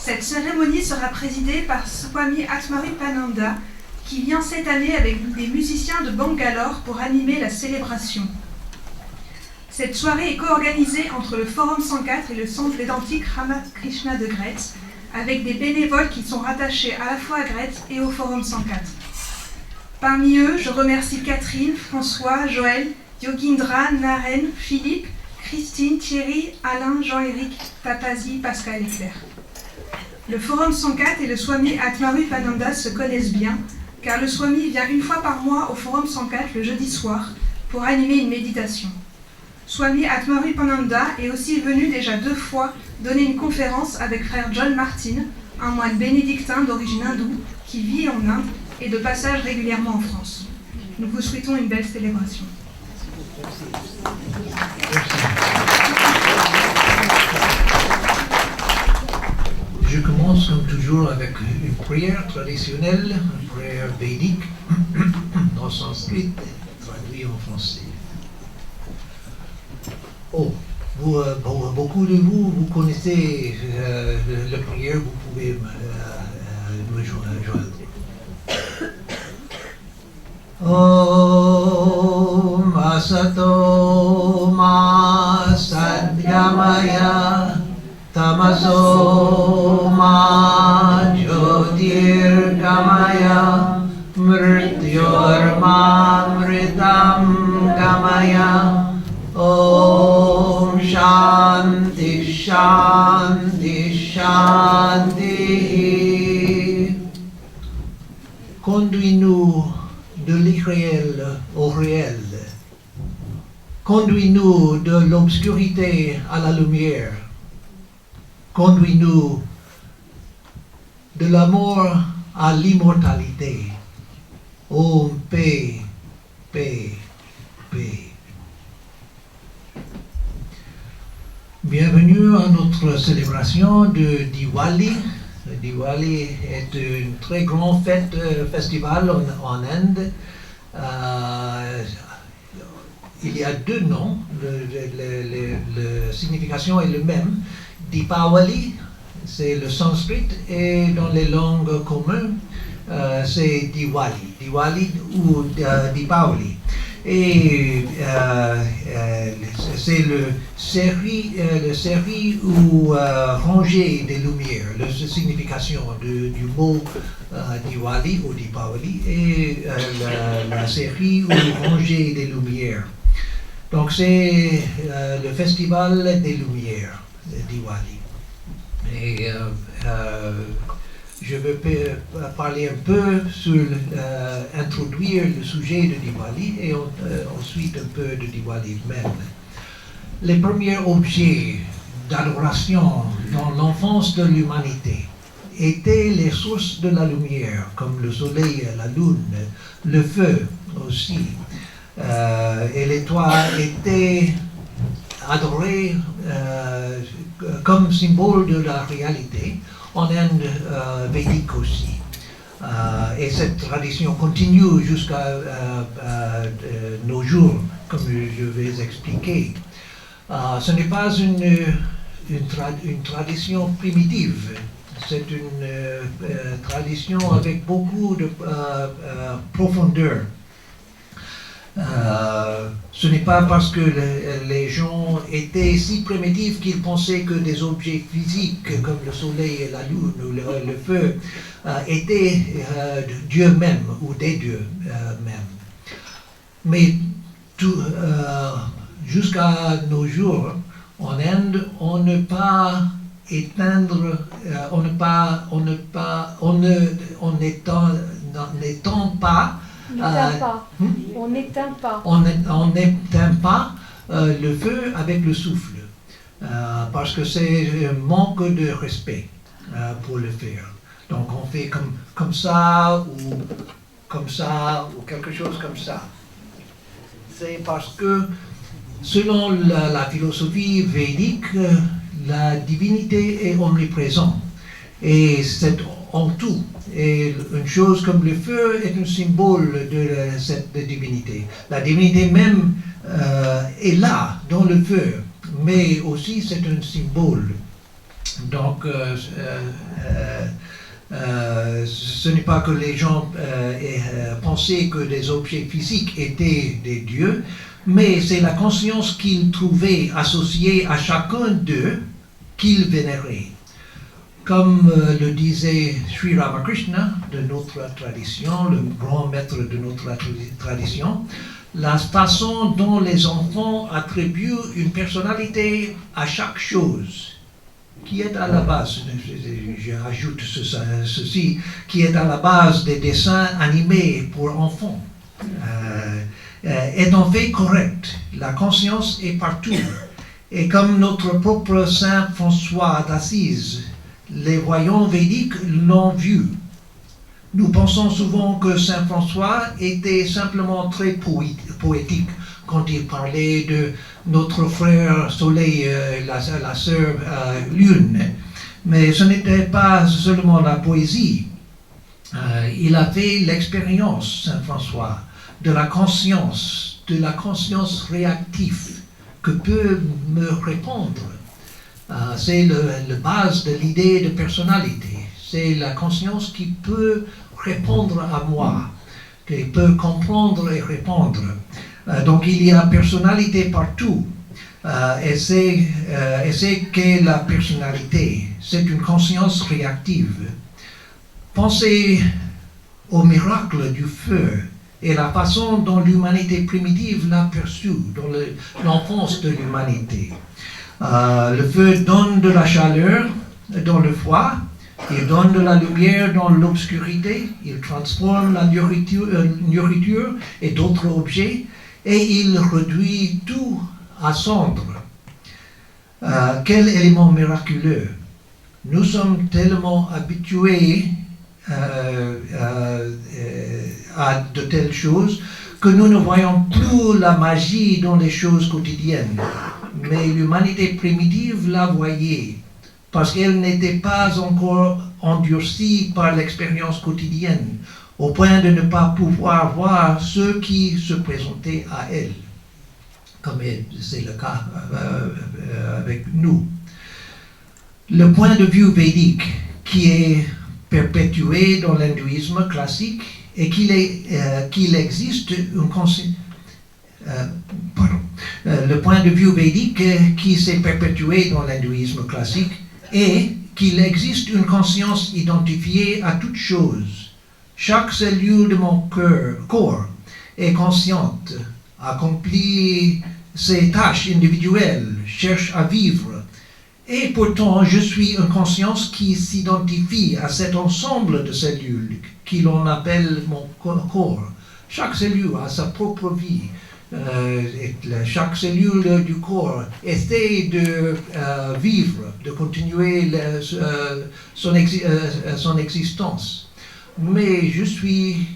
Cette cérémonie sera présidée par Swami Atmaripananda, qui vient cette année avec des musiciens de Bangalore pour animer la célébration. Cette soirée est co-organisée entre le Forum 104 et le Centre védantique Ramakrishna de Gretz, avec des bénévoles qui sont rattachés à la fois à Gretz et au Forum 104. Parmi eux, je remercie Catherine, François, Joël, Yogindra, Naren, Philippe, Christine, Thierry, Alain, Jean-Éric, Papazi, Pascal et Claire. Le Forum 104 et le Swami Atmaripananda se connaissent bien, car le Swami vient une fois par mois au Forum 104 le jeudi soir pour animer une méditation. Swami Atmaripananda est aussi venu déjà 2 fois donner une conférence avec frère John Martin, un moine bénédictin d'origine hindoue qui vit en Inde et de passage régulièrement en France. Nous vous souhaitons une belle célébration. Je commence comme toujours avec une prière traditionnelle, une prière védique, en sanskrit, traduite en français. Oh, beaucoup de vous connaissez la prière, vous pouvez me joindre. Om Asato Ma Sadgamaya Tamaso Ma Jyotirgamaya Mrityorma Mritam Gamaya Om Shanti Shanti Shanti. Conduis-nous de l'irréel au réel. Conduis-nous de l'obscurité à la lumière. Conduis-nous de la mort à l'immortalité. Ô paix, paix, paix. Bienvenue à notre célébration de Diwali. Diwali est une très grande fête, festival en Inde. Il y a 2 noms, la signification est le même. Deepavali, c'est le sanskrit, et dans les langues communes, c'est Diwali. Diwali ou Deepavali. Et c'est le série ou rangée des lumières, la signification du mot Diwali ou Deepavali, et la série ou rangée des lumières. Donc c'est le festival des lumières, Diwali. Et je vais parler un peu introduire le sujet de Diwali et ensuite un peu de Diwali même. Les premiers objets d'adoration dans l'enfance de l'humanité étaient les sources de la lumière, comme le soleil, la lune, le feu aussi. Et l'étoile était adorée comme symbole de la réalité. En Inde védique aussi. Et cette tradition continue jusqu'à nos jours, comme je vais expliquer. Ce n'est pas une tradition primitive, c'est une tradition avec beaucoup de profondeur. Ce n'est pas parce que les gens étaient si primitifs qu'ils pensaient que des objets physiques comme le soleil et la lune ou le feu étaient Dieu même ou des dieux même. Mais jusqu'à nos jours, en Inde, on ne peut éteindre, on n'éteint pas le feu avec le souffle, parce que c'est un manque de respect pour le faire. Donc on fait comme ça ou quelque chose comme ça. C'est parce que selon la philosophie védique, la divinité est omniprésente et c'est en tout. Et une chose comme le feu est un symbole de cette divinité. La divinité même est là, dans le feu, mais aussi c'est un symbole. Donc, ce n'est pas que les gens pensaient que des objets physiques étaient des dieux, mais c'est la conscience qu'ils trouvaient associée à chacun d'eux qu'ils vénéraient. Comme le disait Sri Ramakrishna de notre tradition, le grand maître de notre tradition, la façon dont les enfants attribuent une personnalité à chaque chose, qui est à la base, je rajoute ceci, qui est à la base des dessins animés pour enfants, est en fait correct. La conscience est partout. Et comme notre propre Saint François d'Assise, les voyants védiques l'ont vu. Nous pensons souvent que Saint François était simplement très poétique quand il parlait de notre frère Soleil, la sœur Lune. Mais ce n'était pas seulement la poésie. Il a fait l'expérience, Saint François, de la conscience réactive que peut me répondre. C'est la base de l'idée de personnalité. C'est la conscience qui peut répondre à moi, qui peut comprendre et répondre. Donc il y a personnalité partout. Et c'est que la personnalité, c'est une conscience réactive. Pensez au miracle du feu et la façon dont l'humanité primitive l'a perçu, dans l'enfance de l'humanité. Le feu donne de la chaleur dans le froid, il donne de la lumière dans l'obscurité, il transforme la nourriture et d'autres objets, et il réduit tout à cendres. Quel élément miraculeux! Nous sommes tellement habitués à de telles choses que nous ne voyons plus la magie dans les choses quotidiennes. Mais l'humanité primitive la voyait, parce qu'elle n'était pas encore endurcie par l'expérience quotidienne, au point de ne pas pouvoir voir ce qui se présentait à elle, comme c'est le cas avec nous. Le point de vue védique, qui est perpétué dans l'hindouisme classique, et qu'il existe une conscience... le point de vue védique qui s'est perpétué dans l'hindouisme classique est qu'il existe une conscience identifiée à toute chose. Chaque cellule de mon corps est consciente, accomplit ses tâches individuelles, cherche à vivre. Et pourtant, je suis une conscience qui s'identifie à cet ensemble de cellules qui l'on appelle mon corps. Chaque cellule a sa propre vie. Chaque cellule du corps essaie de vivre, de continuer son existence. Mais je suis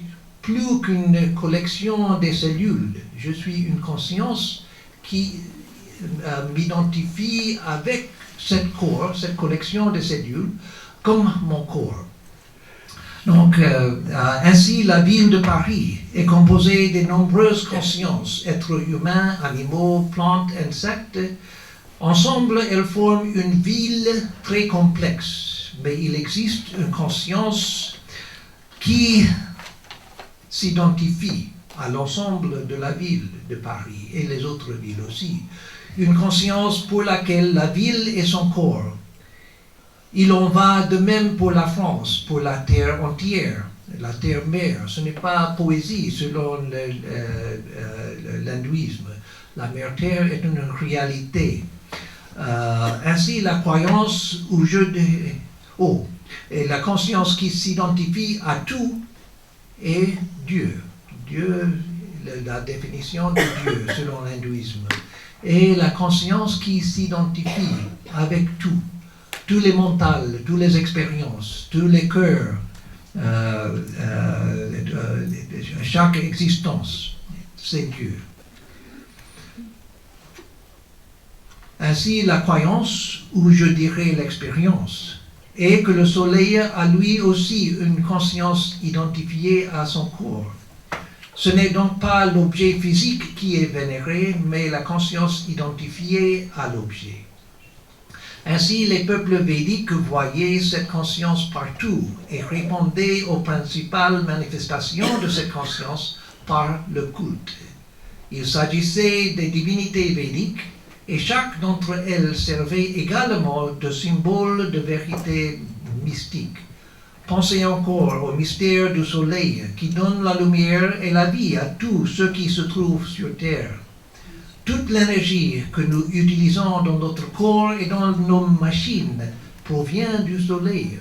plus qu'une collection de cellules. Je suis une conscience qui m'identifie avec cette collection de cellules, comme mon corps. Donc, ainsi, la ville de Paris est composée de nombreuses consciences, êtres humains, animaux, plantes, insectes. Ensemble, elles forment une ville très complexe, mais il existe une conscience qui s'identifie à l'ensemble de la ville de Paris et les autres villes aussi. Une conscience pour laquelle la ville est son corps. Il en va de même pour la France, pour la terre entière, la terre-mère. Ce n'est pas poésie selon l'hindouisme. La mère-terre est une réalité. Ainsi, la croyance et la conscience qui s'identifie à tout est Dieu. Dieu, la définition de Dieu selon l'hindouisme. Et la conscience qui s'identifie avec tout. Tous les mentales, toutes les expériences, tous les cœurs, chaque existence, c'est Dieu. Ainsi, la croyance, ou je dirais l'expérience, est que le soleil a lui aussi une conscience identifiée à son corps. Ce n'est donc pas l'objet physique qui est vénéré, mais la conscience identifiée à l'objet. Ainsi, les peuples védiques voyaient cette conscience partout et répondaient aux principales manifestations de cette conscience par le culte. Il s'agissait des divinités védiques et chaque d'entre elles servait également de symbole de vérité mystique. Pensez encore au mystère du soleil qui donne la lumière et la vie à tous ceux qui se trouvent sur terre. Toute l'énergie que nous utilisons dans notre corps et dans nos machines provient du soleil.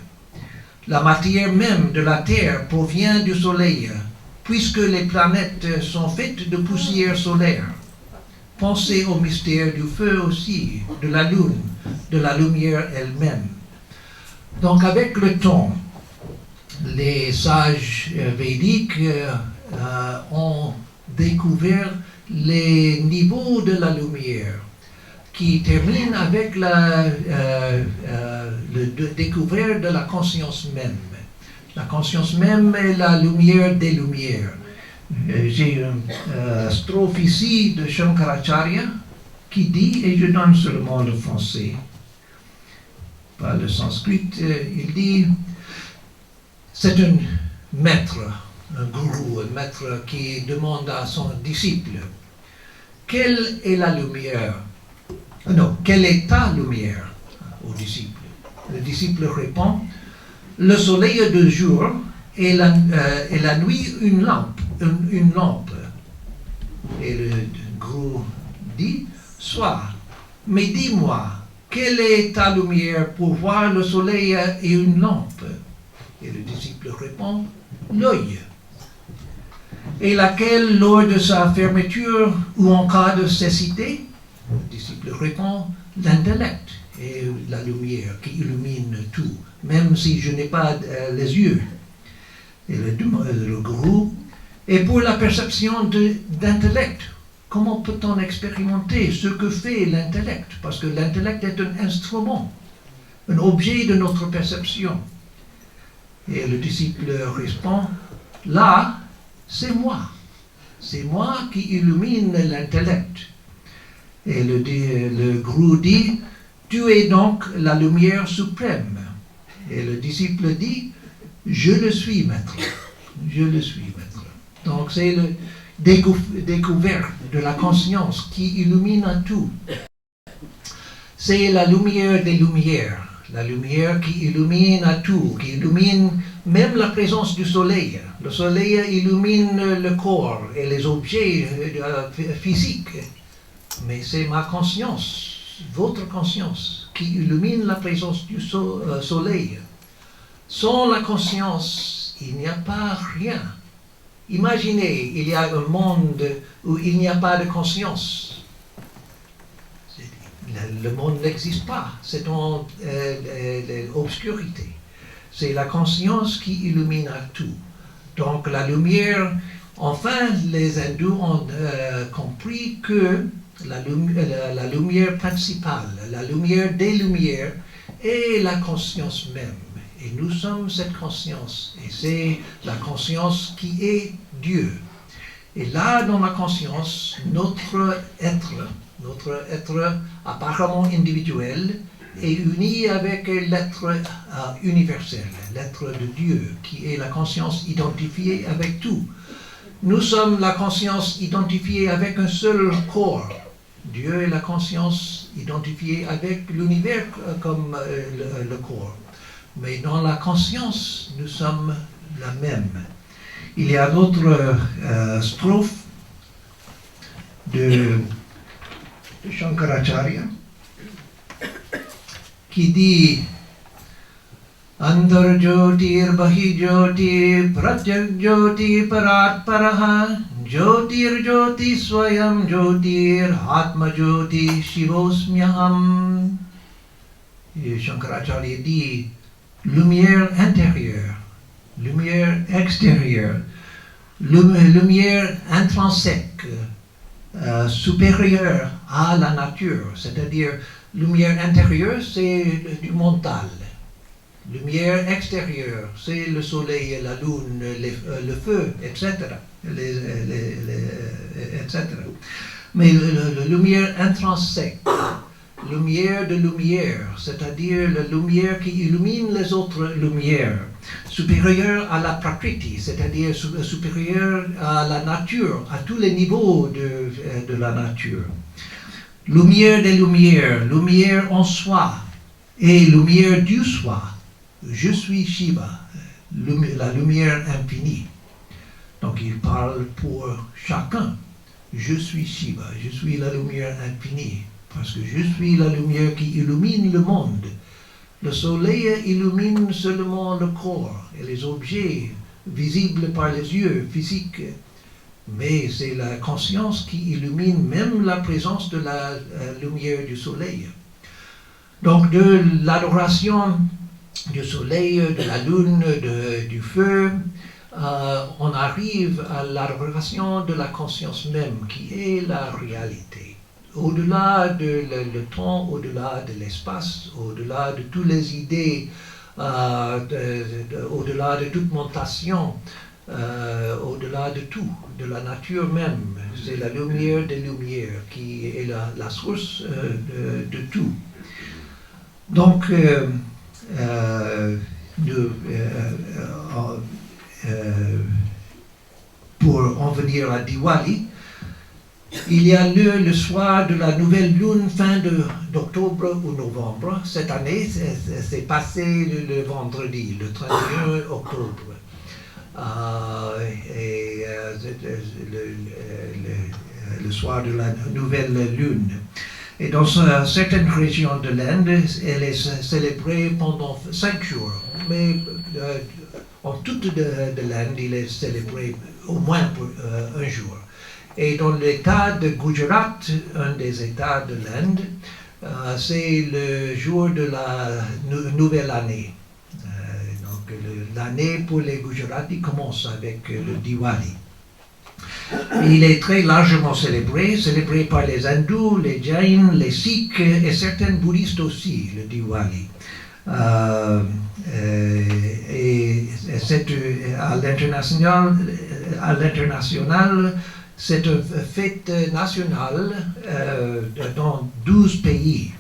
La matière même de la Terre provient du soleil, puisque les planètes sont faites de poussière solaire. Pensez au mystère du feu aussi, de la lune, de la lumière elle-même. Donc avec le temps, les sages védiques ont découvert les niveaux de la lumière qui terminent avec la découverte de la conscience même. La conscience même est la lumière des lumières. J'ai une strophe ici de Shankaracharya qui dit, et je donne seulement le français, pas le sanskrit, il dit, c'est un maître, un gourou, un maître qui demande à son disciple, quelle est la lumière? Non, quelle est ta lumière au disciple? Le disciple répond, le soleil est de jour et la nuit une lampe. Et le gourou dit, soit, mais dis-moi, quelle est ta lumière pour voir le soleil et une lampe? Et le disciple répond, l'œil. Et laquelle lors de sa fermeture ou en cas de cécité? Le disciple répond, l'intellect et la lumière qui illumine tout, même si je n'ai pas les yeux. Et le gourou, et pour la perception d'intellect, comment peut-on expérimenter ce que fait l'intellect? Parce que l'intellect est un instrument, un objet de notre perception. Et le disciple répond, là, c'est moi. C'est moi qui illumine l'intellect. Et le gourou dit, tu es donc la lumière suprême. Et le disciple dit, je le suis, maître. Je le suis, maître. Donc c'est la découverte de la conscience qui illumine tout. C'est la lumière des lumières. La lumière qui illumine à tout, qui illumine même la présence du soleil. Le soleil illumine le corps et les objets physiques. Mais c'est ma conscience, votre conscience, qui illumine la présence du soleil. Sans la conscience, il n'y a pas rien. Imaginez, il y a un monde où il n'y a pas de conscience. Le monde n'existe pas, c'est dans l'obscurité. C'est la conscience qui illumine à tout. Donc la lumière, enfin les hindous ont compris que la lumière principale, la lumière des lumières est la conscience même. Et nous sommes cette conscience. Et c'est la conscience qui est Dieu. Et là, dans la conscience, notre être apparemment individuel est uni avec l'être universel, l'être de Dieu, qui est la conscience identifiée avec tout. Nous sommes la conscience identifiée avec un seul corps. Dieu est la conscience identifiée avec l'univers comme le corps. Mais dans la conscience, nous sommes la même. Il y a d'autres strophes de Shankaracharya qui dit Andar Jyotir Bahi Jyoti Pratyak Jyoti Parat Paraha Jyotir Jyoti Swayam Jyotir Atma Jyoti Shivosmyaham. Et Shankaracharya dit lumière intérieure, lumière extérieure, lumière intrinsèque, supérieure à la nature, c'est-à-dire lumière intérieure, c'est du mental. Lumière extérieure, c'est le soleil, la lune, le feu, etc. etc. Mais la lumière intrinsèque, lumière de lumière, c'est-à-dire la lumière qui illumine les autres lumières, supérieure à la prakriti, c'est-à-dire supérieure à la nature, à tous les niveaux de la nature. Lumière des lumières, lumière en soi et lumière du soi. Je suis Shiva, la lumière infinie. Donc il parle pour chacun. Je suis Shiva, je suis la lumière infinie, parce que je suis la lumière qui illumine le monde. Le soleil illumine seulement le corps et les objets visibles par les yeux physiques, mais c'est la conscience qui illumine même la présence de la lumière du soleil. Donc de l'adoration du soleil, de la lune, du feu, on arrive à l'adoration de la conscience même, qui est la réalité. Au-delà le temps, au-delà de l'espace, au-delà de toutes les idées, au-delà de toute montation, au-delà de tout, de la nature même. C'est la lumière des lumières qui est la source de tout. Donc, pour en venir à Diwali, il y a lieu le soir de la nouvelle lune fin d'octobre ou novembre. Cette année, c'est passé le vendredi, le 31 octobre. Le soir de la nouvelle lune. Et dans certaines régions de l'Inde, elle est célébrée pendant 5 jours. Mais en toute de l'Inde, il est célébré au moins pour un jour. Et dans l'État de Gujarat, un des États de l'Inde, c'est le jour de la nouvelle année. Donc l'année pour les Gujaratis commence avec le Diwali. Il est très largement célébré par les hindous, les jains, les sikhs et certains bouddhistes aussi, le Diwali. Et c'est à l'international, c'est une fête nationale dans 12 pays.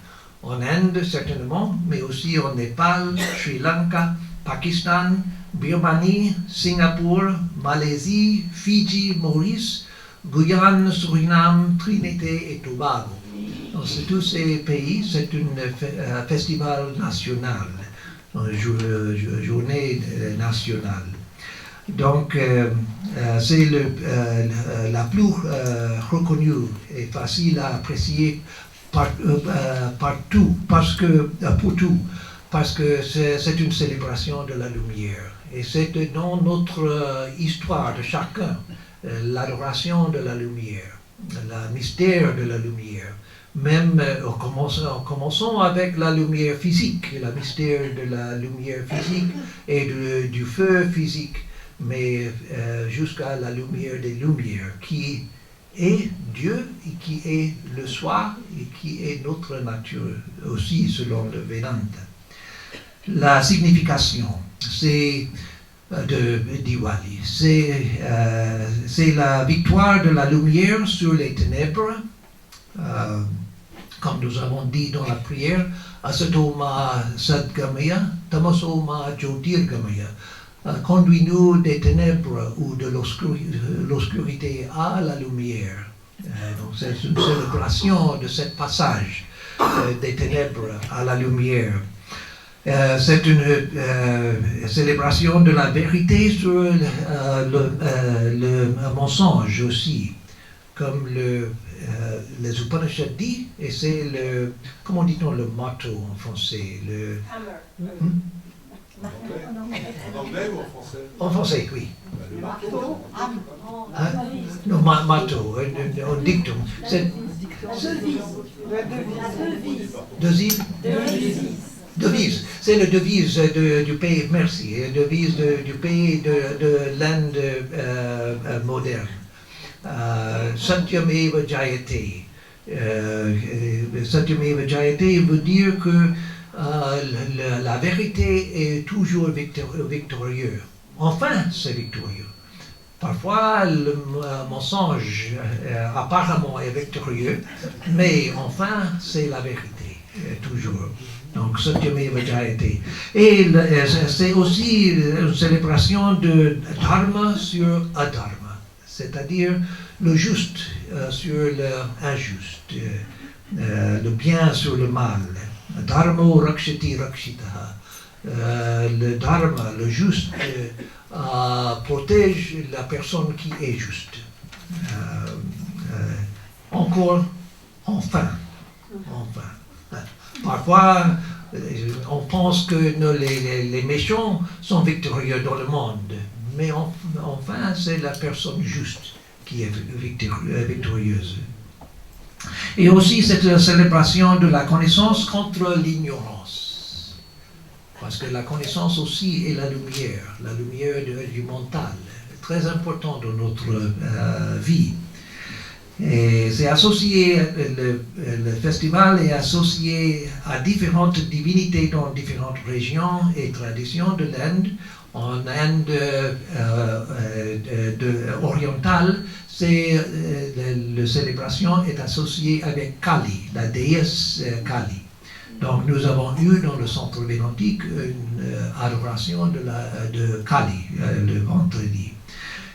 En Inde, certainement, mais aussi en Népal, Sri Lanka, Pakistan, Birmanie, Singapour, Malaisie, Fidji, Maurice, Guyane, Suriname, Trinité et Tobago. Dans tous ces pays, c'est un festival national, une journée nationale. Donc, c'est la plus reconnue et facile à apprécier partout, pour tout, parce que c'est une célébration de la lumière. Et c'est dans notre histoire de chacun, l'adoration de la lumière, le mystère de la lumière. Même en commençant avec la lumière physique, le mystère de la lumière physique et du feu physique, mais jusqu'à la lumière des lumières, qui est Dieu et qui est le soi et qui est notre nature aussi selon le Vedanta. La signification, c'est de Diwali, c'est la victoire de la lumière sur les ténèbres, comme nous avons dit dans la prière, Asatoma Sadgamaya, Tamasoma Jyotirgamaya. Conduis-nous des ténèbres ou de l'obscurité à la lumière. Donc c'est une célébration de ce passage des ténèbres à la lumière. C'est une célébration de la vérité sur le mensonge aussi, comme les Upanishads disent, et c'est comment dit-on le motto en français, En anglais ou en français? En français, oui. Le marteau. Non, motto, un dictum. C'est devise. C'est la devise du pays, merci, devise du pays de l'Inde moderne. Satyameva Jayate. Satyameva Jayate veut dire que la vérité est toujours victorieuse. Enfin, c'est victorieux. Parfois, le mensonge apparemment est victorieux, mais enfin, c'est la vérité. toujours. Donc, Satyameva Jayate. Et c'est aussi une célébration de dharma sur adharma, c'est-à-dire le juste sur l'injuste, le bien sur le mal. Dharma rakshati rakshitaha. Le dharma, le juste, protège la personne qui est juste. Encore, enfin. Parfois, on pense que les méchants sont victorieux dans le monde, mais enfin, c'est la personne juste qui est victorieuse. Et aussi cette célébration de la connaissance contre l'ignorance. Parce que la connaissance aussi est la lumière du mental, très important dans notre vie. Et c'est associé, le festival est associé à différentes divinités dans différentes régions et traditions de l'Inde. En Inde orientale, la célébration est associée avec Kali, la déesse Kali. Donc nous avons eu dans le centre védantique une adoration de Kali le vendredi.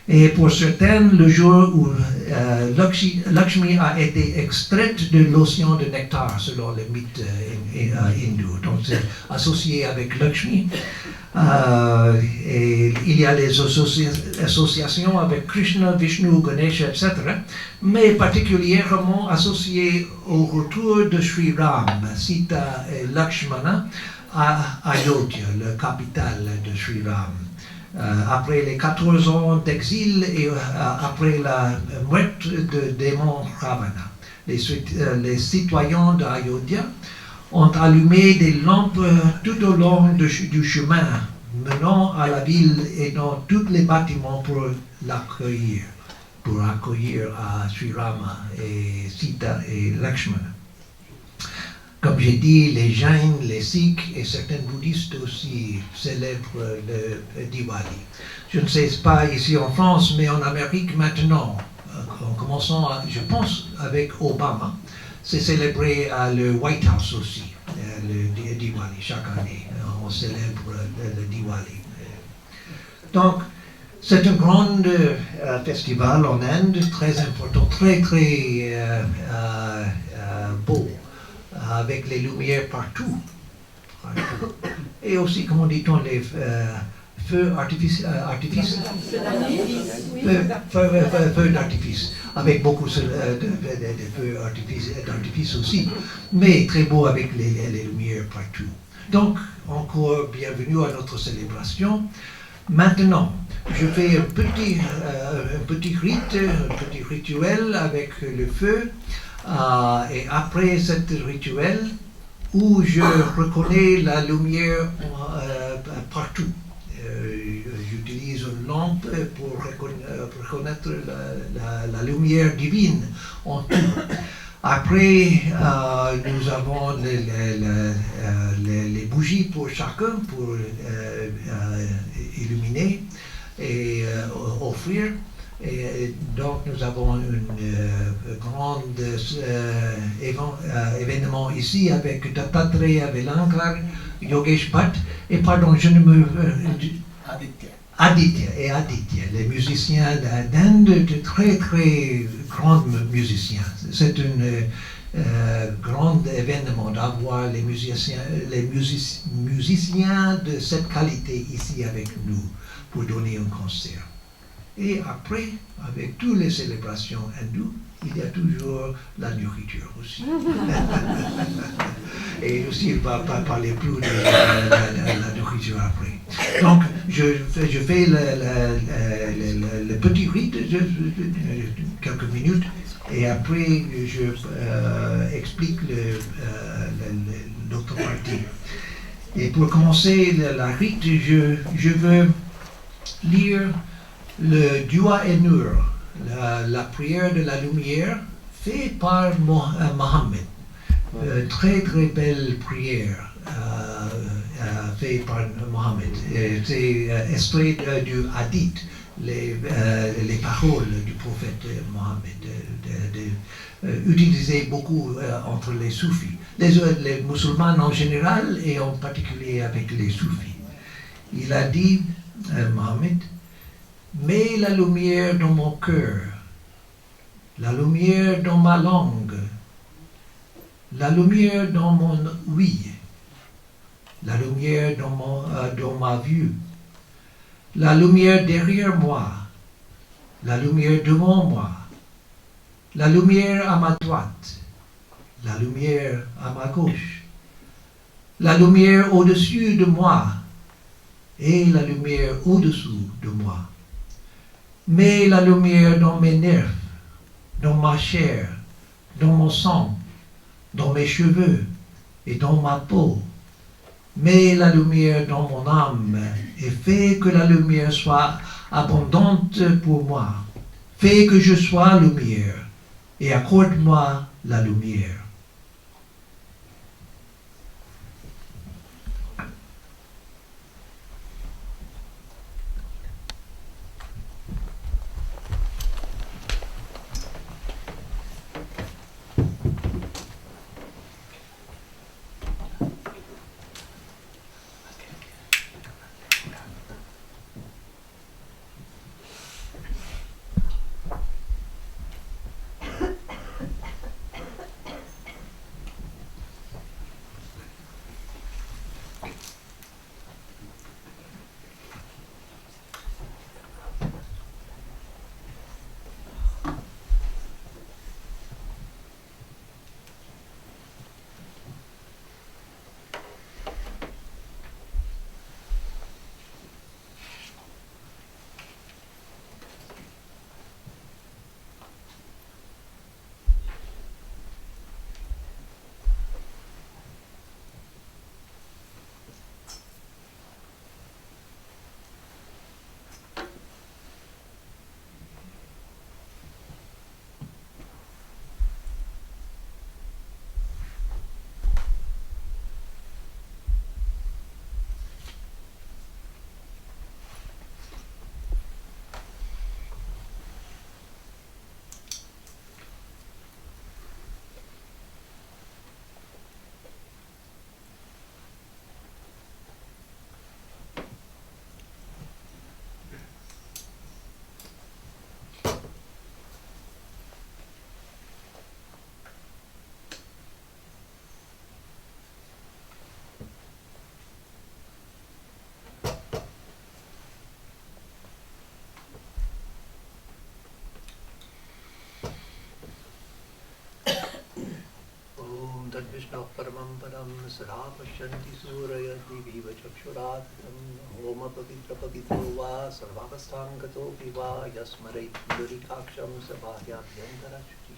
Et pour certains, le jour où Lakshmi a été extraite de l'océan de nectar, selon le mythe hindou. Donc c'est associé avec Lakshmi. Et il y a des associations avec Krishna, Vishnu, Ganesha, etc. Mais particulièrement associées au retour de Sri Ram, Sita et Lakshmana à Ayodhya, la capitale de Sri Ram. Après les 14 ans d'exil et après la mort de démon Ravana. Les citoyens d'Ayodhya ont allumé des lampes tout au long du chemin menant à la ville et dans tous les bâtiments pour accueillir à Sri Rama et Sita et Lakshmana. Comme j'ai dit, les Jains, les Sikhs et certains bouddhistes aussi célèbrent le Diwali. Je ne sais pas ici en France, mais en Amérique maintenant, en commençant, je pense, avec Obama, c'est célébré à le White House aussi, le Diwali, chaque année. On célèbre le Diwali. Donc, c'est un grand festival en Inde, très important, très beau, avec les lumières partout. Et aussi, comment dit-on, les feux d'artifice, avec beaucoup de feux d'artifice aussi, mais très beau avec les lumières partout. Donc, encore bienvenue à notre célébration. Maintenant, je fais un petit rituel avec le feu. Et après ce rituel, où je reconnais la lumière partout, j'utilise une lampe pour reconnaître la lumière divine en tout. Après, nous avons les bougies pour chacun, pour illuminer et offrir. Et donc nous avons un grand événement ici avec Dattatreya Velankar, Yogesh Bhatt et pardon, je ne me... Aditya, les musiciens d'Inde, de très grands musiciens. C'est un grand événement d'avoir les musiciens de cette qualité ici avec nous pour donner un concert. Et après, avec toutes les célébrations hindoues, il y a toujours la nourriture aussi. Et aussi, il ne va pas parler plus de la nourriture après. Donc, je fais le petit rite, quelques minutes, et après, je explique l'autre partie. Et pour commencer la rite, je veux lire le Dua et Nur, la prière de la lumière, faite par Mohammed. Très belle prière faite par Mohammed. C'est extrait du hadith les paroles du prophète Mohammed, utilisées beaucoup entre les soufis, les musulmans en général et en particulier avec les soufis. Il a dit, Mohammed, mets la lumière dans mon cœur, la lumière dans ma langue, la lumière dans mon oui, la lumière dans ma vue, la lumière derrière moi, la lumière devant moi, la lumière à ma droite, la lumière à ma gauche, la lumière au-dessus de moi et la lumière au-dessous de moi. Mets la lumière dans mes nerfs, dans ma chair, dans mon sang, dans mes cheveux et dans ma peau. Mets la lumière dans mon âme et fais que la lumière soit abondante pour moi. Fais que je sois lumière et accorde-moi la lumière. Vishnu Paramam Param Sara Pashyanti Suraya Diviva Chakshuratam Homa Pavitra Pavitro Va Sarvavasthangato Viva Yasmarai Durikaksham Sabhaya Vyantara Shuchi.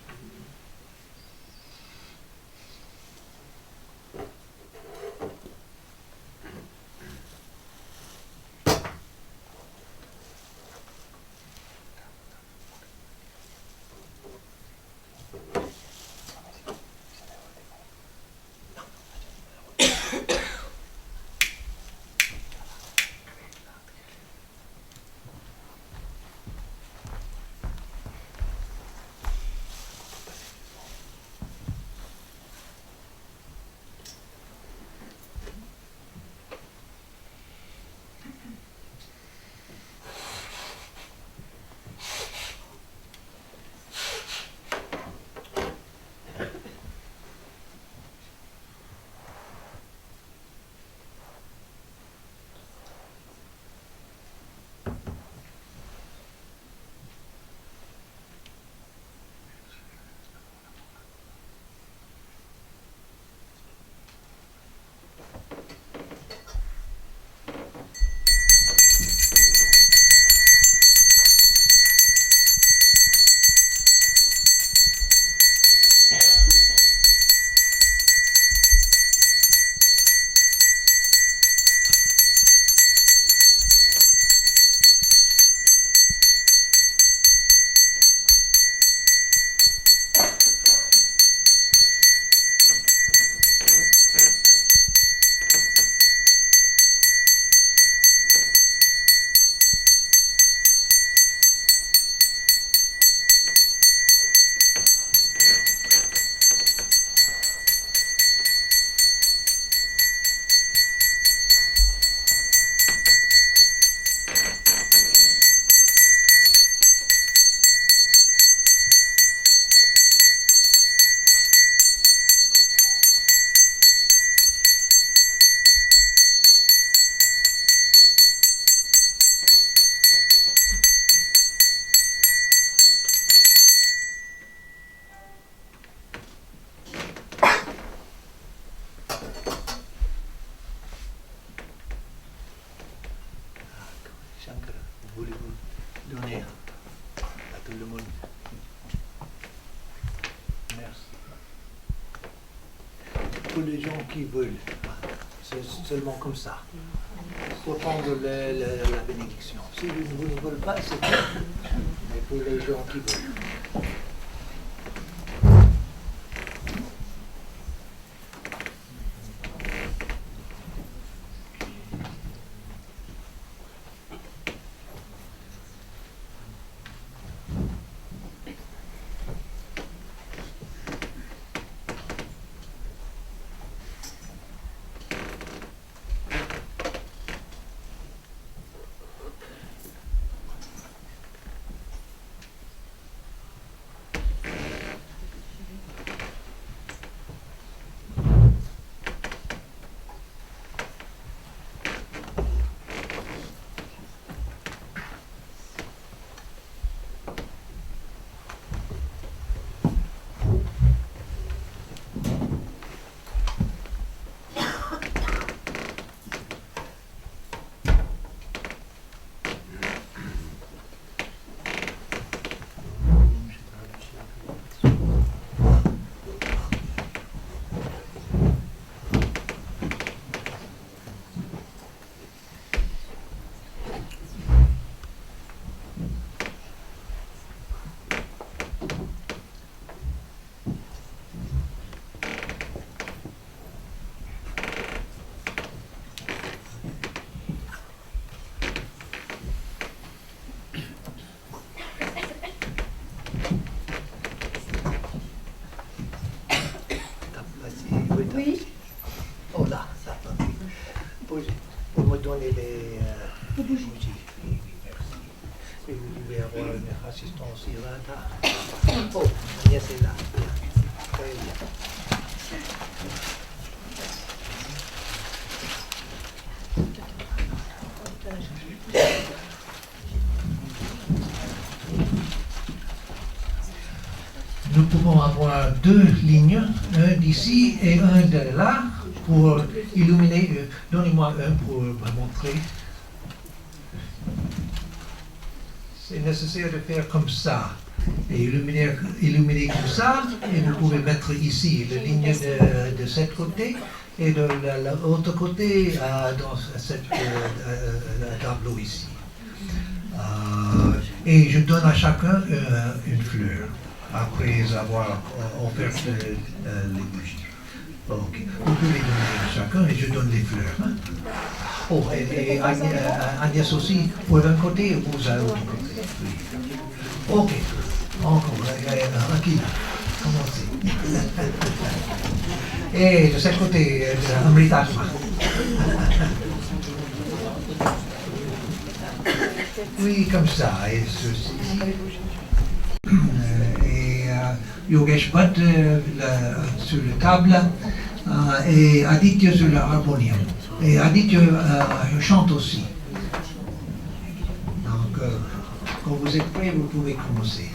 les gens qui veulent. C'est seulement comme ça. Pour prendre la bénédiction. Si vous ne voulez pas, c'est bien. Mais pour les gens qui veulent. Oui. Oh là, ça va. Pour me donner les bougies. Oui, merci. Et vous devez avoir une assistance là. Oh, Agnès est là. Très bien. Nous pouvons avoir deux lignes, un d'ici et un de là, pour illuminer. Donnez-moi un pour me montrer. C'est nécessaire de faire comme ça, et illuminer comme ça, et vous pouvez mettre ici la ligne de ce côté, et de l'autre côté dans cette tableau ici. Et je donne à chacun une fleur, après avoir offert les bougies. Ok. Vous pouvez donner à chacun et je donne les fleurs. Hein? Oh, et Agnès aussi, pour d'un côté et vous à l'autre côté. Oui. Ok. Encore, tranquille. Commencez. Et de ce côté, Amritatma. Oui, comme ça. Et ceci. Yogesh Bhatt sur la table et Aditya sur l'harmonium. Et Aditya chante aussi. Donc, quand vous êtes prêts, vous pouvez commencer.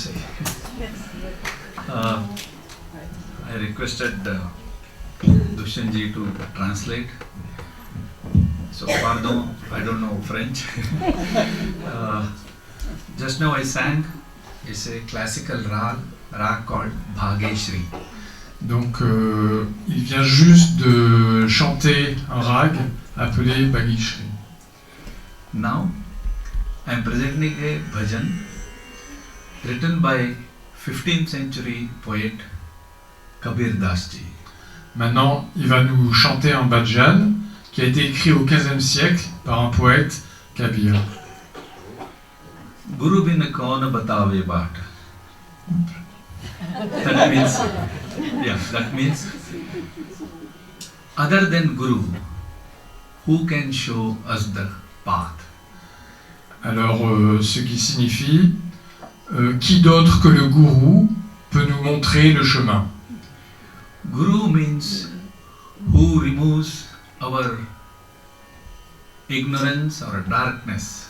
say. I requested Dushanji to translate. So pardon, I don't know French. Just now I sang, it's a classical rag called Bhageshri. Donc il vient juste de chanter un rag appelé Bhageshri. Now I am presenting a bhajan written by 15th century poet Kabir Das Ji. Maintenant, il va nous chanter un bhajan qui a été écrit au XVe siècle par un poète Kabir. Guru bin kaun batave baat. That means other than Guru, who can show us the path? Alors, ce qui signifie qui d'autre que le gourou peut nous montrer le chemin. Guru means who removes our ignorance or darkness.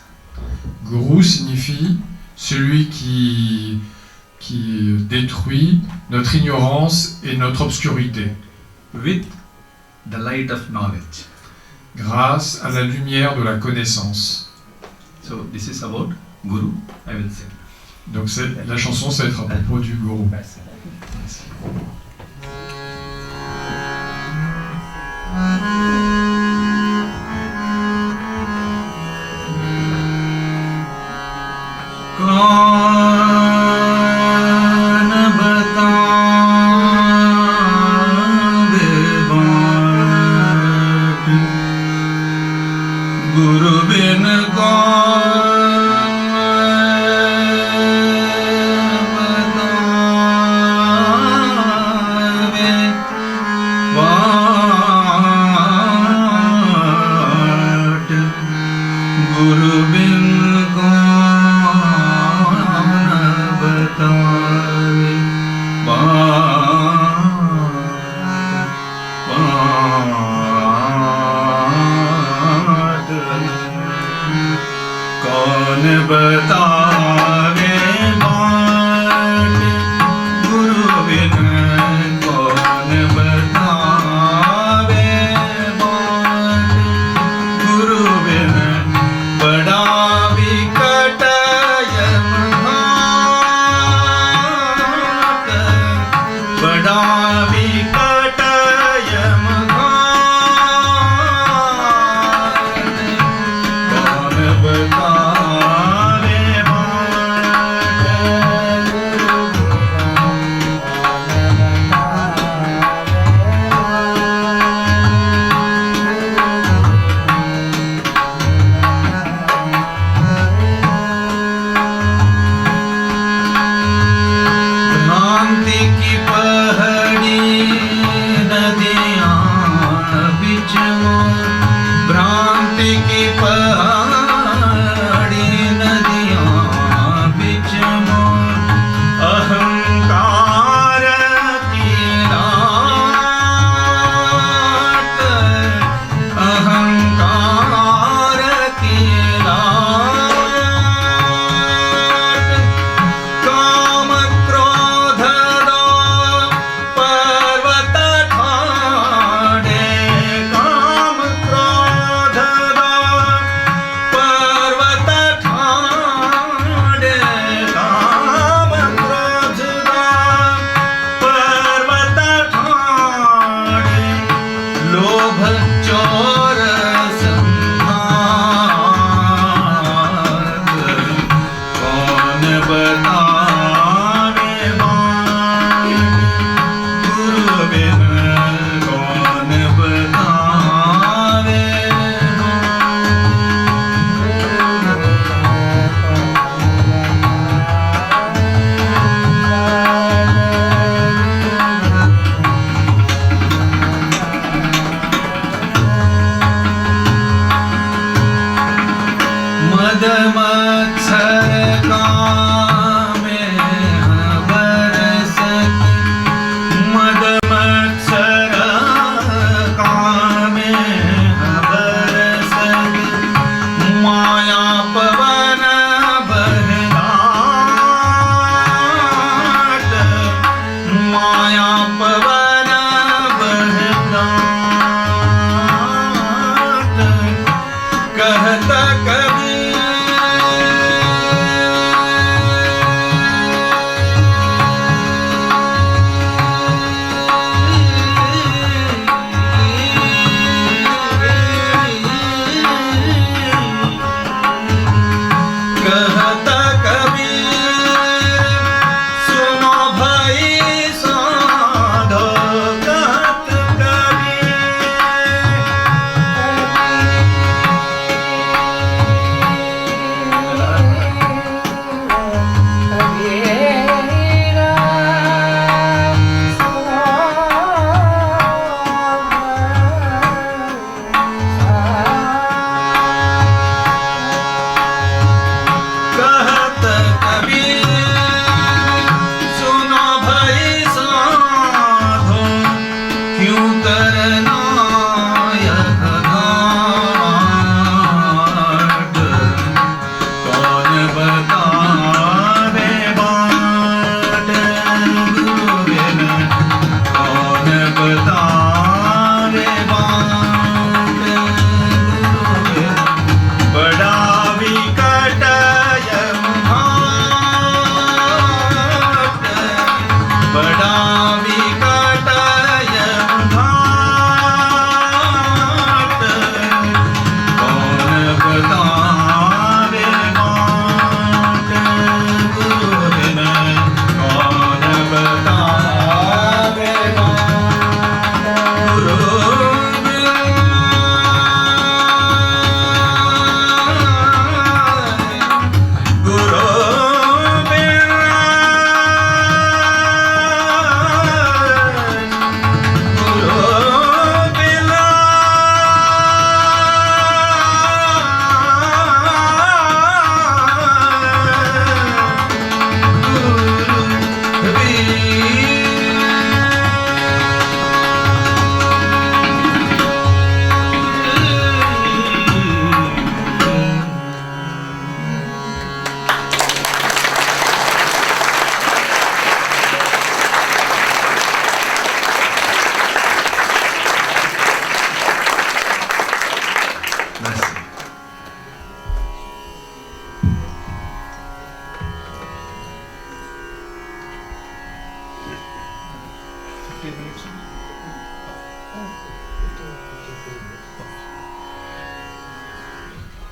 Gourou signifie celui qui détruit notre ignorance et notre obscurité. With the light of knowledge. Grâce à la lumière de la connaissance. So this is about Guru, I will say. Donc la chanson, ça va être à propos du gourou. Merci.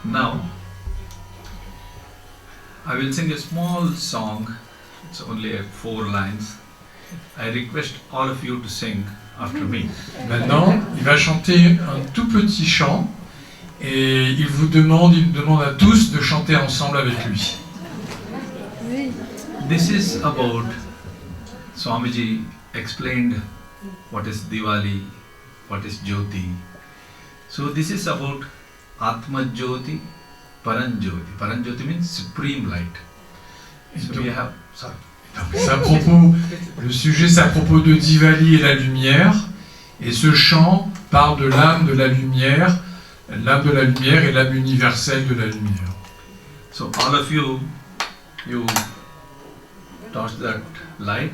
Now, I will sing a small song. It's only 4 lines. I request all of you to sing after me. Maintenant, il va chanter un tout petit chant et il demande à tous de chanter ensemble avec lui. This is about, Swamiji explained what is Diwali, what is Jyoti. So this is about Atma Jyoti, Paran Jyoti. Paran Jyoti means supreme light. So we have, sorry. C'est à propos, le sujet c'est à propos de Diwali et la lumière, et ce chant parle de l'âme de la lumière et l'âme universelle de la lumière. So all of you touch that light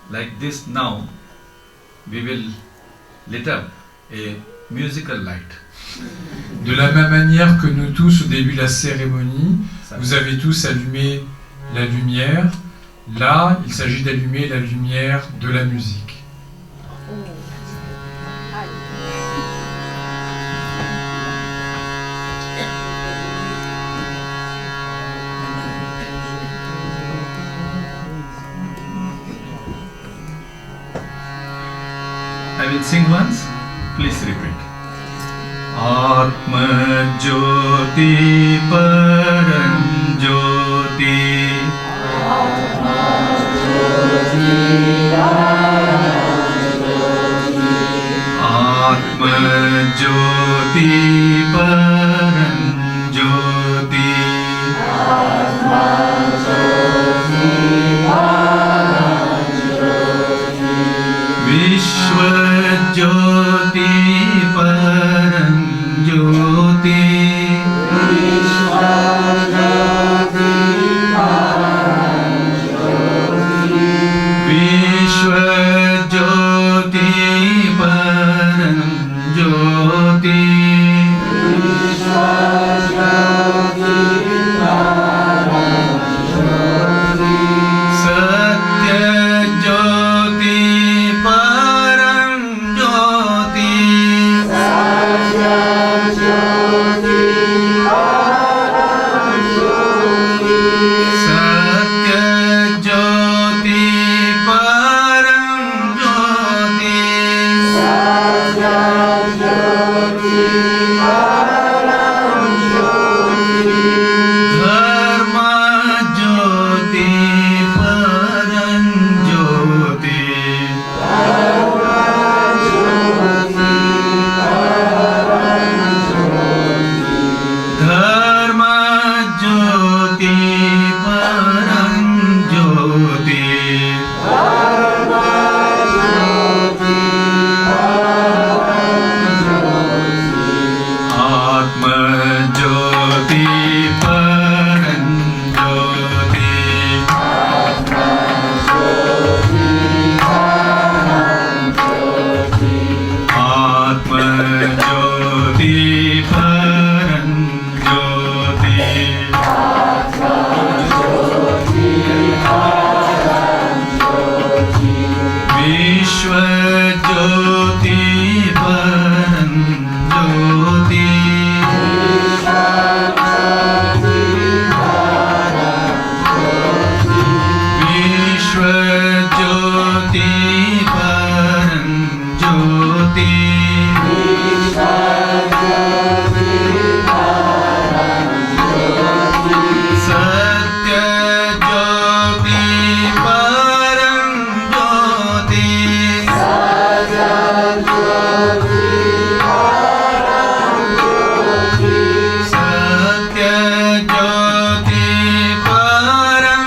like this. Now we will lit up a musical light. De la même manière que nous tous au début de la cérémonie, vous avez tous allumé la lumière. Là, il s'agit d'allumer la lumière de la musique. I will sing once, please repeat. Atma Jyoti Paran Jyoti Atma Jyoti Paran Jyoti Vishwa Jyoti Paran Jyoti Vishwa Jyoti Paran Jyoti Satya Jyoti Paran Jyoti Satya Jyoti Paran Jyoti Dharma Jyoti Paran Jyoti Dharma Jyoti Paran Jyoti Atma Jyoti Paran Jyoti Atma Jyoti Paran Jyoti Vishwa Jyoti Paran Jyoti Vishwa Jyoti Paran Jyoti Satya Jyoti Paran Jyoti Satya Jyoti Paran Jyoti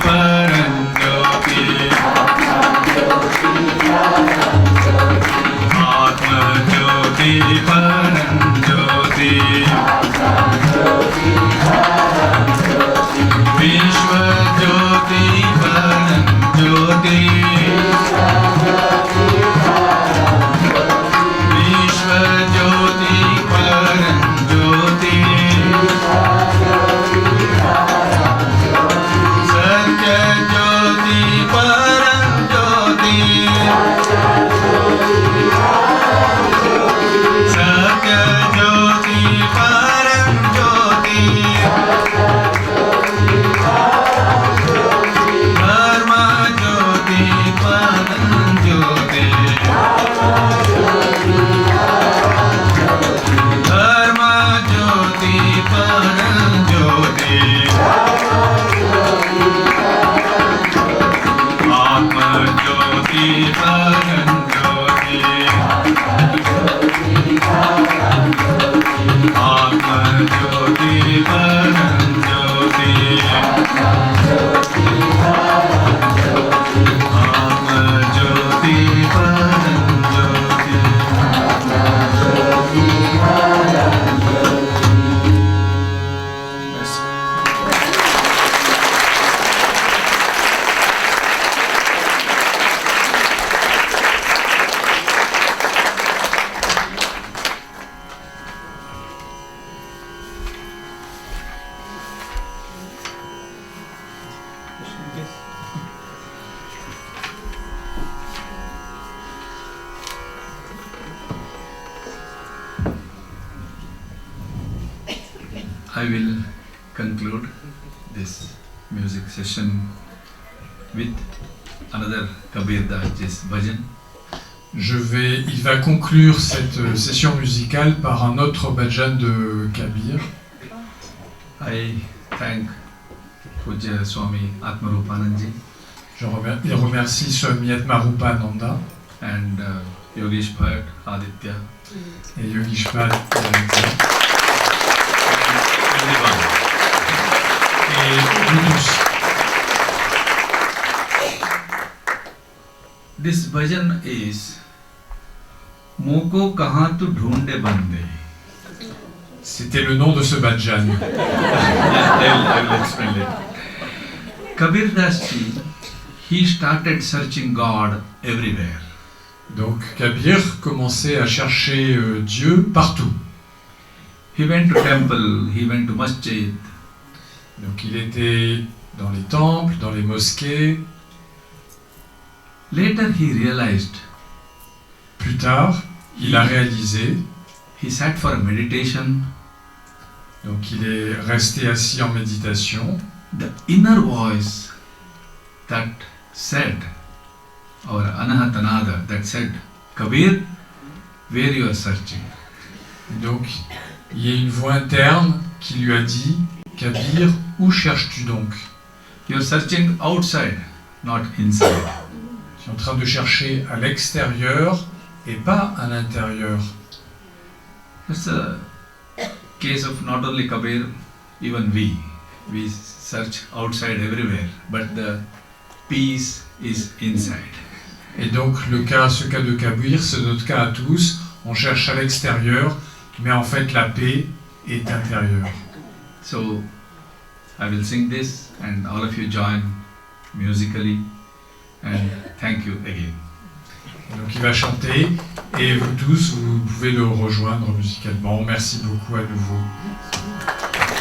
Paranjyoti Atma Jyoti Paranjyoti Vishwa Jyoti Paranjyoti Vishwa Jyoti Paranjyoti Satya Jyoti Paranjyoti Satya Jyoti Paranjyoti Dharma Jyoti Paranjyoti Dharma Jyoti Paranjyoti Atma Jyoti Paranjyoti Atma Jyoti Paranjyoti Atma Jyoti Paranjyoti Yes. I will conclude this music session with another Kabir Das bhajan. Il va conclure cette session musicale par un autre bhajan de Kabir. I thank Pujya Swami Atmarupananji Il remercie Swami Atmarupananda and Yogesh Bhatt, Aditya, et Yogeshpal Aditya everyone. et nous tous. This bhajan is Moko kahan tu dhoonde bande. C'était le nom de ce bhajan. I will explain it. Kabir Das ji, he started searching God everywhere. Donc Kabir commençait à chercher Dieu partout. He went to temple, he went to masjid. Donc il était dans les temples, dans les mosquées. Later he realized, Plus tard, il a réalisé, he sat for a meditation. donc il est resté assis en méditation. The inner voice that said, or Anahatanada that said, Kabir, where you are searching? Donc il y a une voix interne qui lui a dit, Kabir, où cherches-tu donc? You are searching outside, not inside. Tu es en train de chercher à l'extérieur et pas à l'intérieur. It's a case of not only Kabir, even we. We search outside everywhere, but the peace is inside. Et donc ce cas de Kabir, c'est notre cas à tous. On cherche à l'extérieur, mais en fait la paix est intérieure. So I will sing this and all of you join musically and thank you again. Donc il va chanter et vous tous, vous pouvez le rejoindre musicalement. Merci beaucoup à nouveau.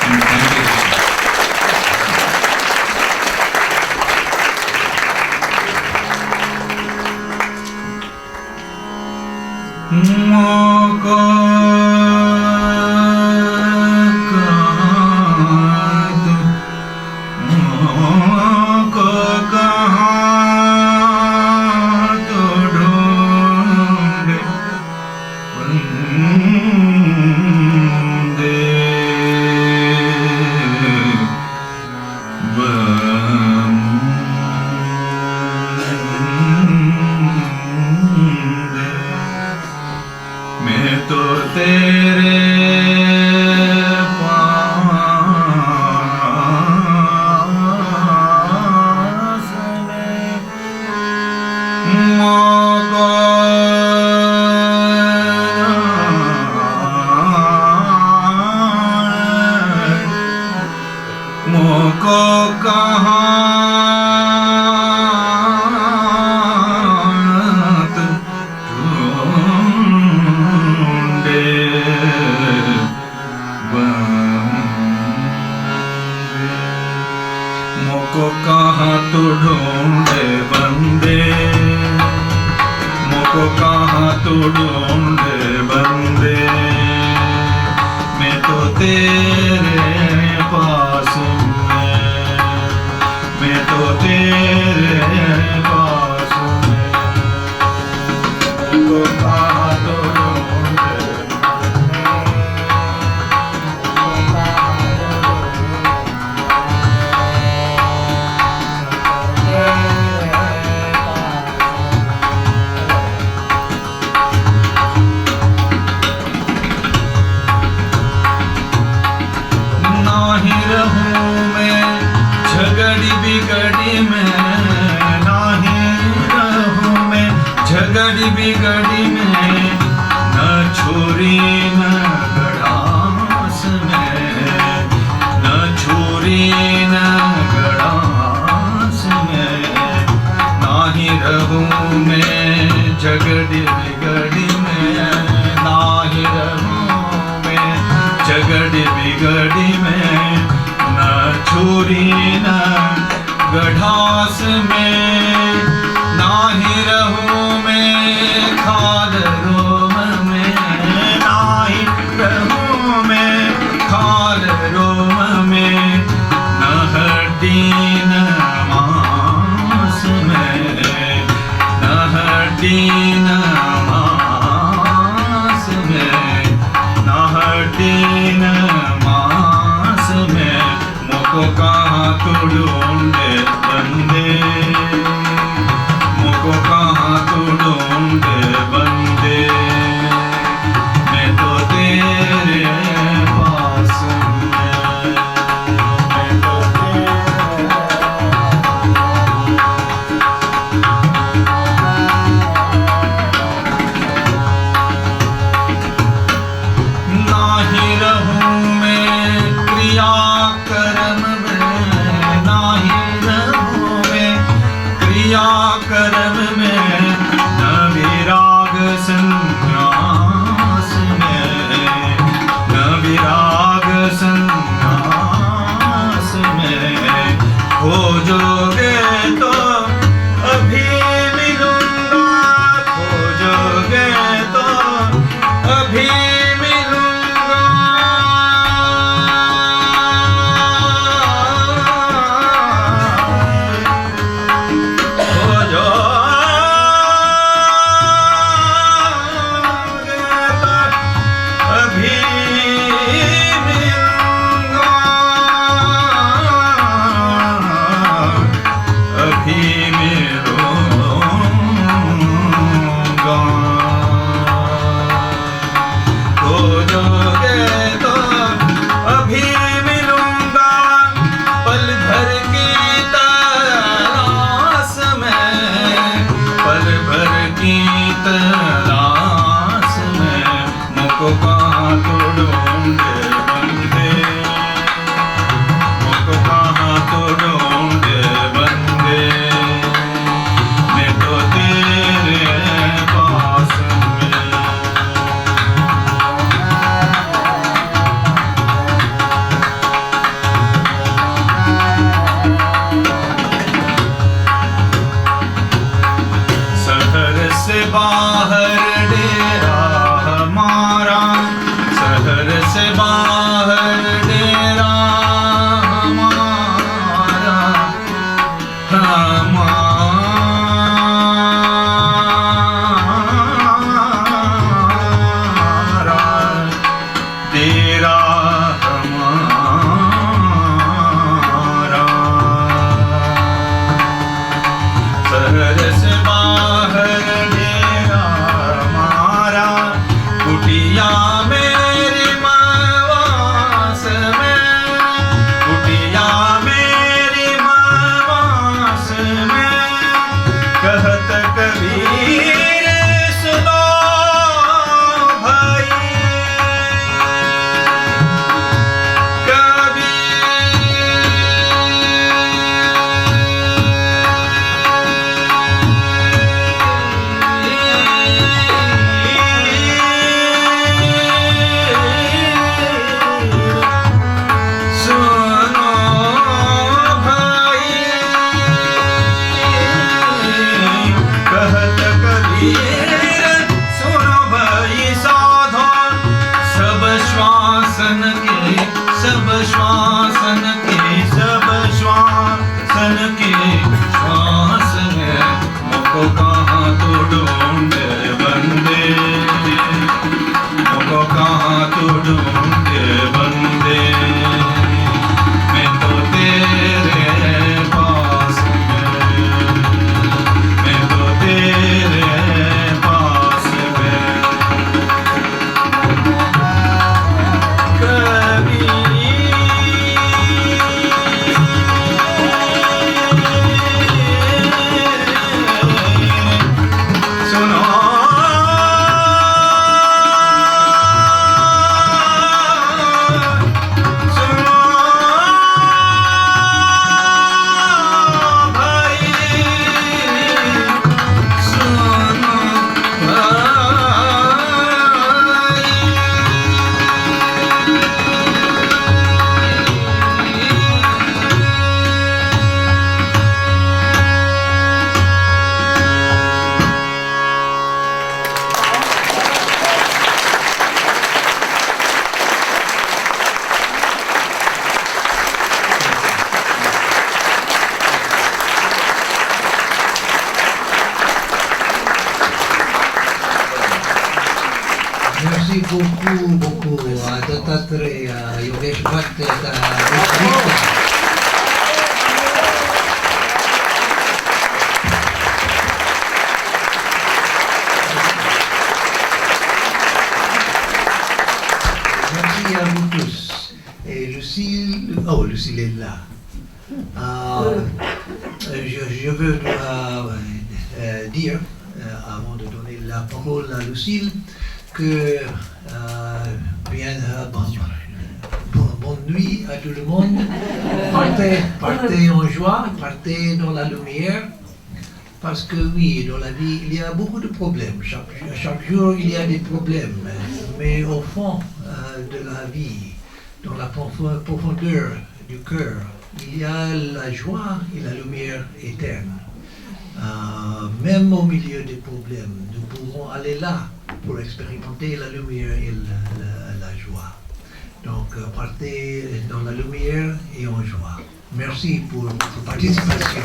And thank you. Vande मोको कहाँ ढूंढे बंदे, मोको कहाँ तो ढूंढे बंदे, मोको कहाँ तो ढूंढे बंदे, मैं तो तेरे पास हूँ, मैं तो तेरे पास हूँ, मोको कहाँ तो ढूंढे नाही रहूं मैं झगड़ी बिगड़ी में, नाही रहूं मैं झगड़ी बिगड़ी में, न छोरी न गड़ास में, न छोरी न गड़ास में, नाही रहूं मैं झगड़ी बिगड़ी में, नाही रहूं मैं झगड़ी बिगड़ी में, न छोरी न गढ़ास में, नाही रहूं मैं खाल रोम में, नाही रहूं मैं खाल रोम में, न हड्डी न मांस में, न हड्डी न मांस में, न हड्डी न मांस में, मोको कहाँ तो ढूंढे बंदे, मोको कहाँ तो ढूंढे बंदे, सब श्वासन की सब श्वासन की श्वास है मुझको कहाँ तो ढूंढे बंदे मुझको कहाँ तो ढूंढे बंदे मैं तो तेरे पास मैं तो तेरे पास कभी सुनो सुनो भाई सुनो Merci beaucoup à Dattatreya et à Yogesh Bhatt d'être Merci à vous tous. Et Lucille, oh Lucille est là. Je veux dire, avant de donner la parole à Lucille, que bonne nuit à tout le monde. Partez en joie, partez dans la lumière. Parce que oui, dans la vie, il y a beaucoup de problèmes. Chaque jour, il y a des problèmes. Mais au fond de la vie, dans la profondeur du cœur, il y a la joie et la lumière éternelle. Même au milieu des problèmes, nous pouvons aller là pour expérimenter la lumière et la joie. Donc, partez dans la lumière et en joie. Merci pour votre participation.